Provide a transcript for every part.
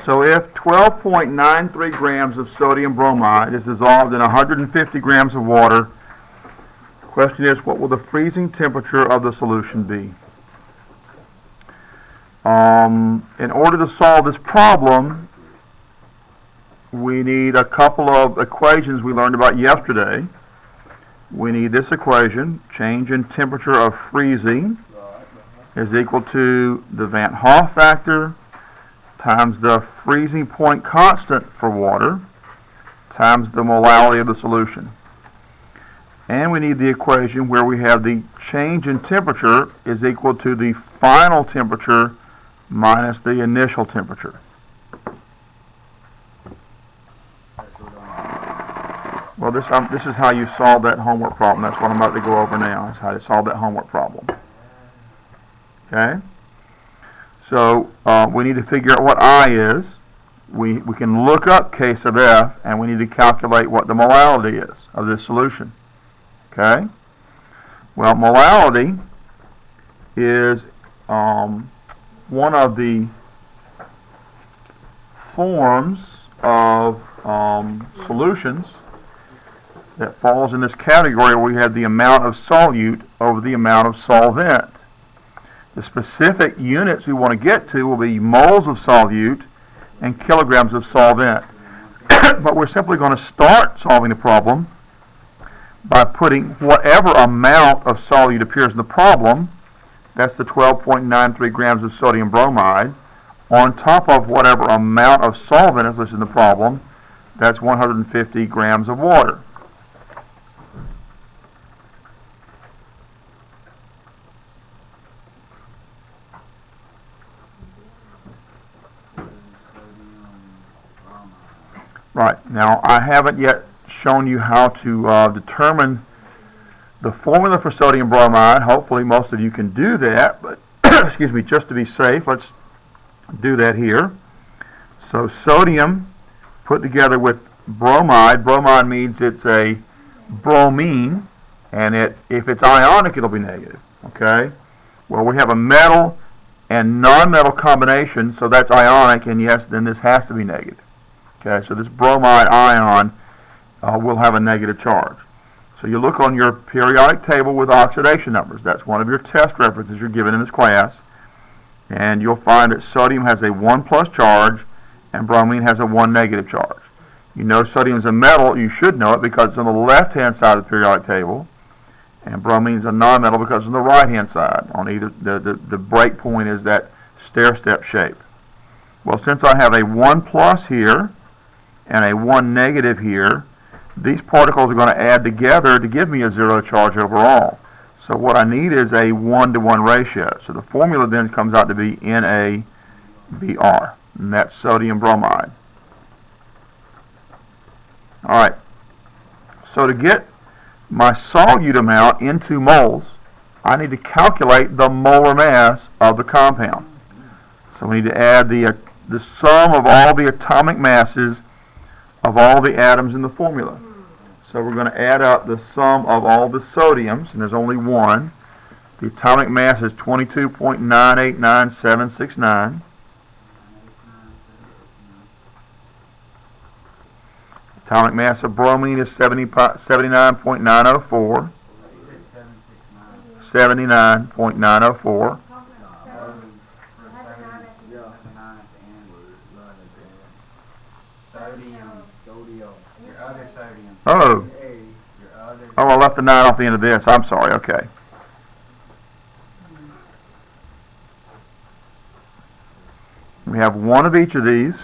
So if 12.93 grams of sodium bromide is dissolved in 150 grams of water, the question is, what will the freezing temperature of the solution be? In order to solve this problem, we need a couple of equations we learned about yesterday. We need this equation, change in temperature of freezing is equal to the Van Hoff factor times the freezing point constant for water times the molality of the solution. And we need the equation where we have the change in temperature is equal to the final temperature minus the initial temperature. Well, this is how you solve that homework problem. That's what I'm about to go over now, is how to solve that homework problem. Okay? So we need to figure out what I is. We can look up K sub F, and we need to calculate what the molality is of this solution. Okay? Well, molality is one of the forms of solutions that falls in this category where we have the amount of solute over the amount of solvent. The specific units we want to get to will be moles of solute and kilograms of solvent. But we're simply going to start solving the problem by putting whatever amount of solute appears in the problem, that's the 12.93 grams of sodium bromide, on top of whatever amount of solvent is listed in the problem, that's 150 grams of water. Right, now I haven't yet shown you how to determine the formula for sodium bromide. Hopefully most of you can do that, but excuse me, just to be safe, let's do that here. So sodium put together with bromide. Bromide means it's a bromine, and if it's ionic, it'll be negative. Okay? Well, we have a metal and non-metal combination, so that's ionic, and yes, then this has to be negative. Okay, so this bromide ion will have a negative charge. So you look on your periodic table with oxidation numbers. That's one of your test references you're given in this class. And you'll find that sodium has a 1 plus charge and bromine has a 1 negative charge. You know sodium is a metal. You should know it because it's on the left-hand side of the periodic table. And bromine is a non-metal because it's on the right-hand side. On either the break point is that stair-step shape. Well, since I have a 1 plus here and a 1 negative here, these particles are going to add together to give me a 0 charge overall. So what I need is a 1-to-1 ratio. So the formula then comes out to be NaBr, and that's sodium bromide. All right. So to get my solute amount into moles, I need to calculate the molar mass of the compound. So we need to add the sum of all the atomic masses of all the atoms in the formula. So we're going to add up the sum of all the sodiums, and there's only one. The atomic mass is 22.989769. Atomic mass of bromine is 79.904. 79.904. Oh, I left the 9 off the end of this. I'm sorry. Okay. We have one of each of these.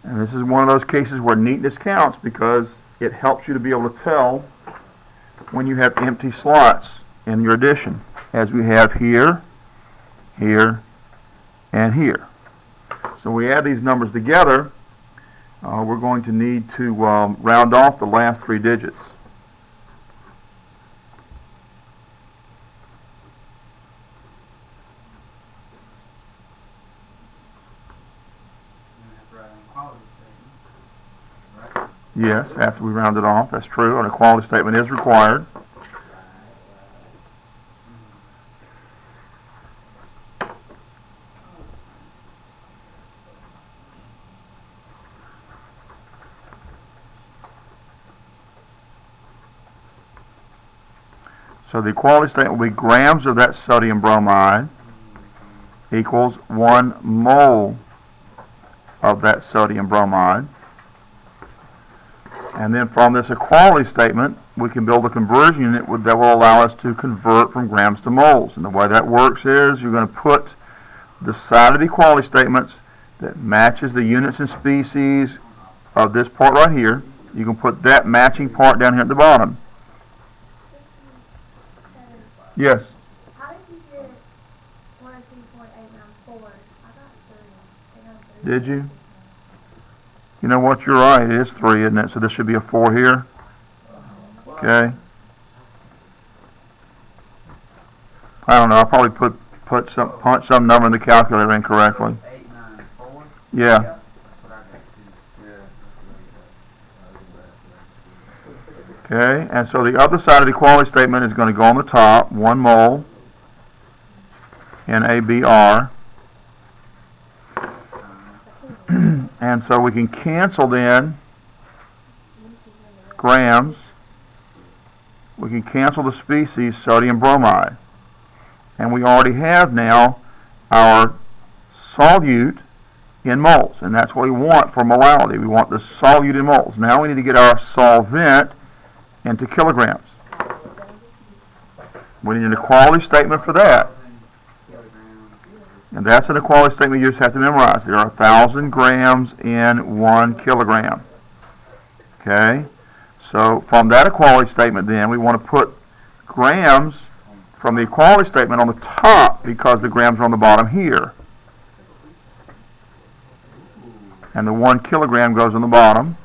And this is one of those cases where neatness counts because it helps you to be able to tell when you have empty slots in your addition, as we have here, here, and here. So we add these numbers together, we're going to need to round off the last 3 digits. Yes, after we round it off. That's true. An equality statement is required. So the equality statement will be grams of that sodium bromide equals 1 mole of that sodium bromide. And then from this equality statement, we can build a conversion unit that will allow us to convert from grams to moles. And the way that works is you're going to put the side of the equality statements that matches the units and species of this part right here. You can put that matching part down here at the bottom. Yes. How did you get 102.894? I got 3. Did you? You know what? You're right. It is 3, isn't it? So this should be a 4 here. Okay. I don't know. I probably punched some number in the calculator incorrectly. 894. Yeah. Okay, and so the other side of the equality statement is going to go on the top, 1 mole NaBr. And so we can cancel then grams. We can cancel the species sodium bromide. And we already have now our solute in moles. And that's what we want for molality. We want the solute in moles. Now we need to get our solvent into kilograms. We need an equality statement for that. And that's an equality statement you just have to memorize. There are 1,000 grams in 1 kilogram. Okay? So from that equality statement then, we want to put grams from the equality statement on the top because the grams are on the bottom here. And the 1 kilogram goes on the bottom.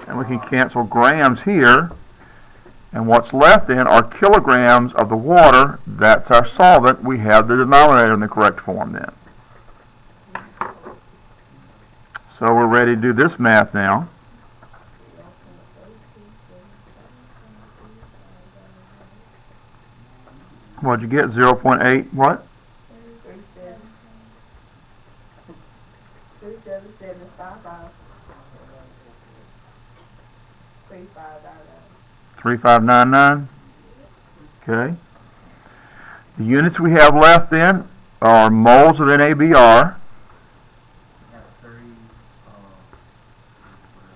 And we can cancel grams here. And what's left then are kilograms of the water. That's our solvent. We have the denominator in the correct form then. So we're ready to do this math now. What'd you get? 0.8 what? 3599. Okay. The units we have left then are moles of NaBr.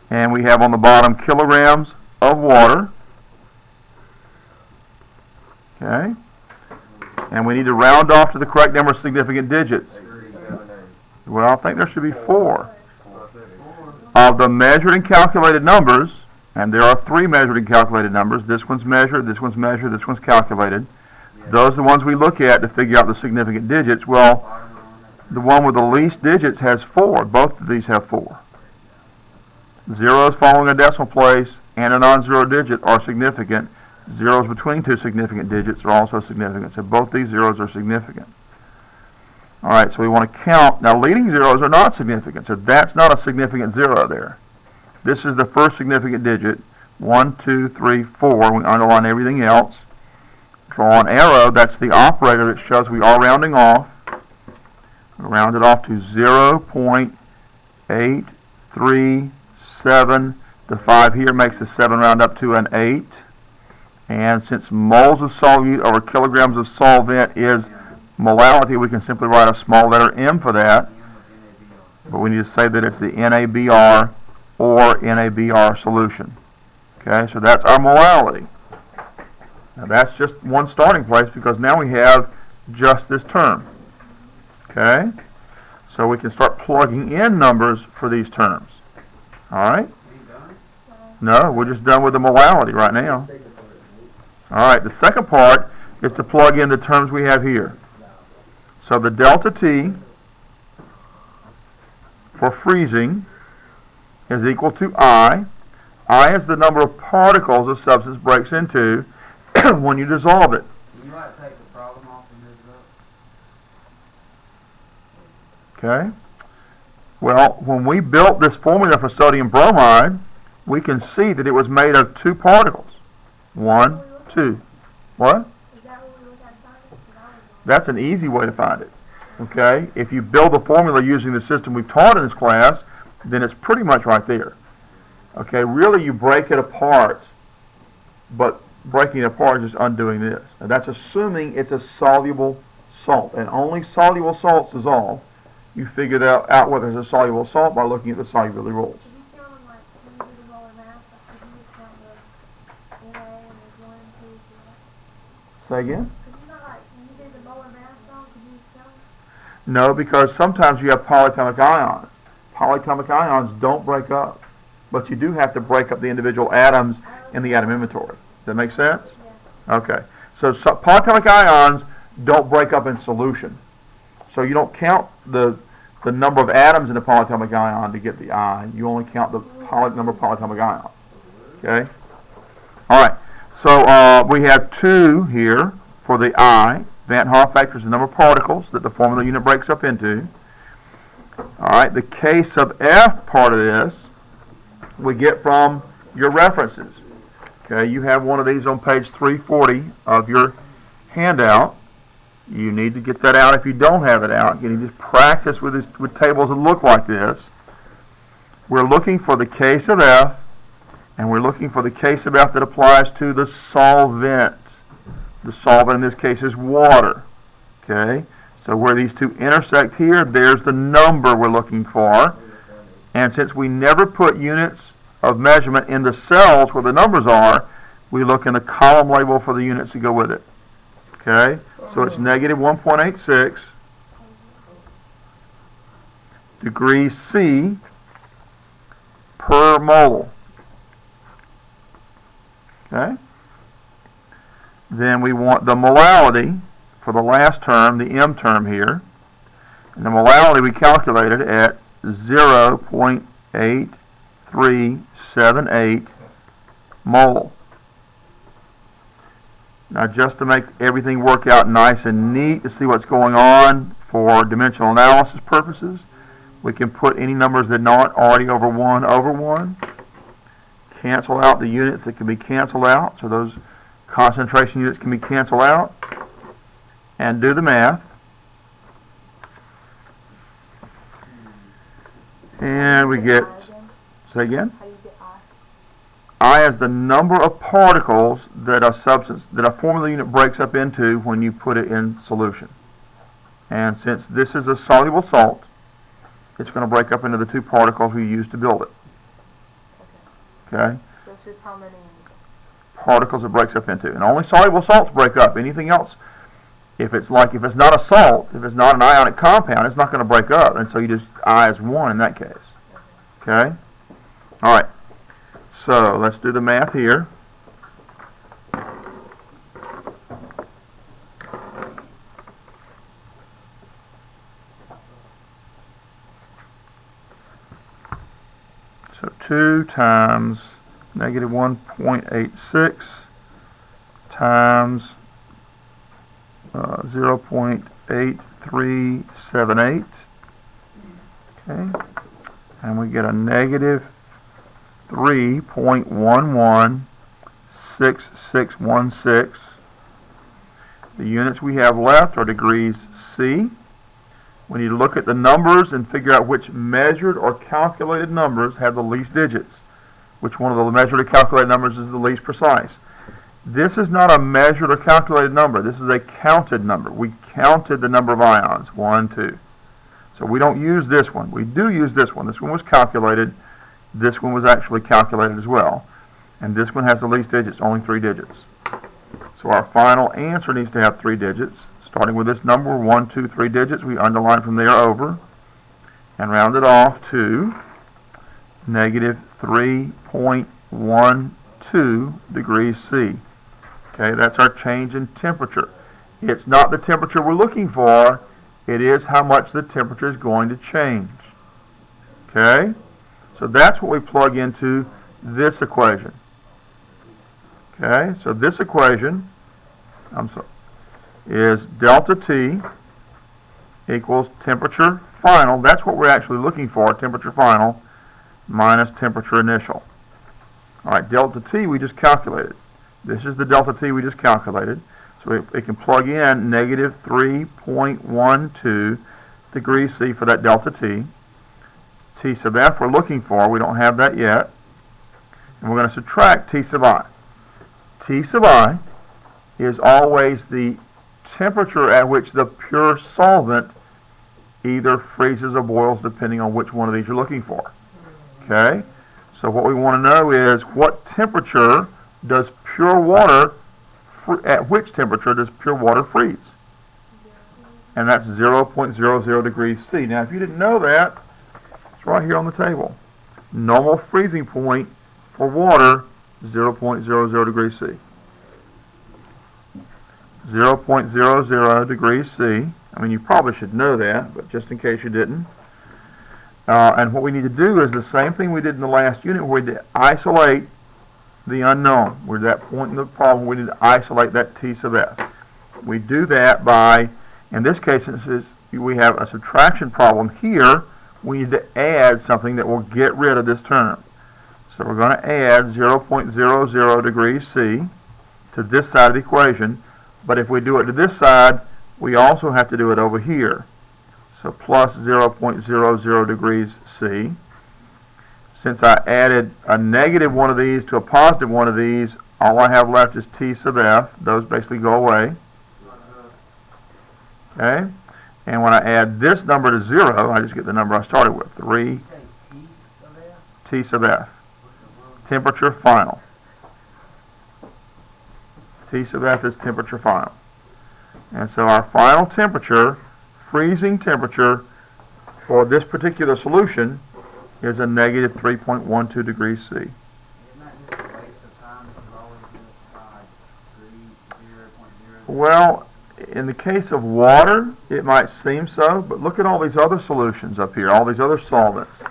And we have on the bottom kilograms of water. Okay. And we need to round off to the correct number of significant digits. Well, I think there should be 4. Of the measured and calculated numbers, and there are 3 measured and calculated numbers. This one's measured, this one's measured, this one's calculated. Those are the ones we look at to figure out the significant digits. Well, the one with the least digits has 4. Both of these have 4. Zeros following a decimal place and a non-zero digit are significant. Zeros between 2 significant digits are also significant. So both these zeros are significant. All right, so we want to count. Now, leading zeros are not significant, so that's not a significant zero there. This is the first significant digit. 1, 2, 3, 4. We underline everything else. Draw an arrow. That's the operator that shows we are rounding off. We round it off to 0.837. The 5 here makes the 7 round up to an 8. And since moles of solute over kilograms of solvent is molality, we can simply write a small letter m for that. But we need to say that it's the NaBr or NaBr solution. Okay, so that's our molality. Now that's just one starting place because now we have just this term. Okay, so we can start plugging in numbers for these terms. All right? No, we're just done with the molality right now. All right, the second part is to plug in the terms we have here. So the delta T for freezing is equal to I. I is the number of particles a substance breaks into when you dissolve it. You might take the problem off and move it up. Okay. Well, when we built this formula for sodium bromide, we can see that it was made of two particles. 1, 2. What? Is that what we look at find it? 'Cause I was wrong. That's an easy way to find it. Okay? If you build a formula using the system we've taught in this class, then it's pretty much right there. Okay? Really, you break it apart, but breaking it apart is just undoing this. Now, that's assuming it's a soluble salt, and only soluble salts dissolve. You figure out whether it's a soluble salt by looking at the solubility rules. Could you count them like when you do the molar mass? Like, could you just count the NA and there's 1, 2, 3? Say again? Could you not like when you did the molar mass song? Could you just count them? No, because sometimes you have polyatomic ions. Polyatomic ions don't break up, but you do have to break up the individual atoms in the atom inventory. Does that make sense? Yeah. Okay. So polyatomic ions don't break up in solution. So you don't count the number of atoms in a polyatomic ion to get the I. You only count the number of polyatomic ions. Okay? All right. So we have 2 here for the I. Van Hoff factor is the number of particles that the formula unit breaks up into. All right. The K sub F part of this we get from your references. Okay. You have one of these on page 340 of your handout. You need to get that out if you don't have it out. You need to practice with tables that look like this. We're looking for the K sub F, and we're looking for the K sub F that applies to the solvent. The solvent in this case is water. Okay? So where these two intersect here, there's the number we're looking for. And since we never put units of measurement in the cells where the numbers are, we look in the column label for the units that go with it. Okay? So it's negative 1.86 degrees C per mole. Okay? Then we want the molality for the last term, the M term here. And the molality we calculated at 0.8378 mole. Now, just to make everything work out nice and neat to see what's going on for dimensional analysis purposes, we can put any numbers that aren't already over 1, cancel out the units that can be canceled out, so those concentration units can be canceled out, and do the math. And we get, say again? I is the number of particles that a formula unit breaks up into when you put it in solution. And since this is a soluble salt, it's going to break up into the 2 particles we used to build it. Okay? So it's just how many particles it breaks up into. And only soluble salts break up. Anything else, if it's not a salt, if it's not an ionic compound, it's not going to break up. And so you just I is 1 in that case. Okay? All right. So let's do the math here. So 2 times negative 1.86 times 0.8378. Okay. And we get a negative 3.116616. The units we have left are degrees C. We need to look at the numbers and figure out which measured or calculated numbers have the least digits. Which one of the measured or calculated numbers is the least precise. This is not a measured or calculated number. This is a counted number. We counted the number of ions. 1, 2. So we don't use this one. We do use this one. This one was calculated. This one was actually calculated as well. And this one has the least digits, only 3 digits. So our final answer needs to have 3 digits. Starting with this number, 1, 2, 3 digits, we underline from there over and round it off to negative 3.12 degrees C. Okay, that's our change in temperature. It's not the temperature we're looking for. It is how much the temperature is going to change. Okay? So that's what we plug into this equation. Okay? So this equation, is delta T equals temperature final, that's what we're actually looking for, temperature final minus temperature initial. All right, delta T we just calculated. This is the delta T we just calculated. So it can plug in negative 3.12 degrees C for that delta T. T sub F we're looking for, we don't have that yet. And we're going to subtract T sub I. T sub I is always the temperature at which the pure solvent either freezes or boils depending on which one of these you're looking for. Okay? So what we want to know is what temperature does pure water, at which temperature does pure water freeze? And that's 0.00 degrees C. Now if you didn't know that, it's right here on the table. Normal freezing point for water, 0.00 degrees C. 0.00 degrees C. I mean, you probably should know that, but just in case you didn't. And what we need to do is the same thing we did in the last unit, where we isolate the unknown. We're at that point in the problem we need to isolate that T sub F. We do that by, in this case, since we have a subtraction problem here, we need to add something that will get rid of this term. So we're going to add 0.00 degrees C to this side of the equation. But if we do it to this side, we also have to do it over here. So plus 0.00 degrees C. Since I added a negative one of these to a positive one of these, all I have left is T sub F. Those basically go away. Okay? And when I add this number to 0, I just get the number I started with, 3 T sub F. Temperature final. T sub F is temperature final. And so our final temperature, freezing temperature, for this particular solution is a negative 3.12 degrees C. Isn't that just a waste of time if you always do it by 0.0? Well, in the case of water, it might seem so, but look at all these other solutions up here, all these other solvents.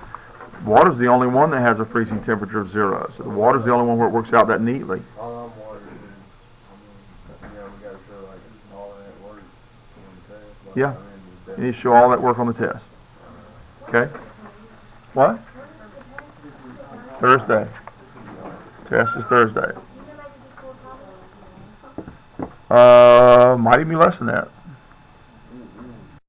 Water's the only one that has a freezing temperature of 0. So the water's the only one where it works out that neatly. All I'm wondering is, we gotta show like all that work on the test. Like, Yeah. You need to show all that work on the test. Okay? What? Thursday. Test is Thursday. Might even be less than that.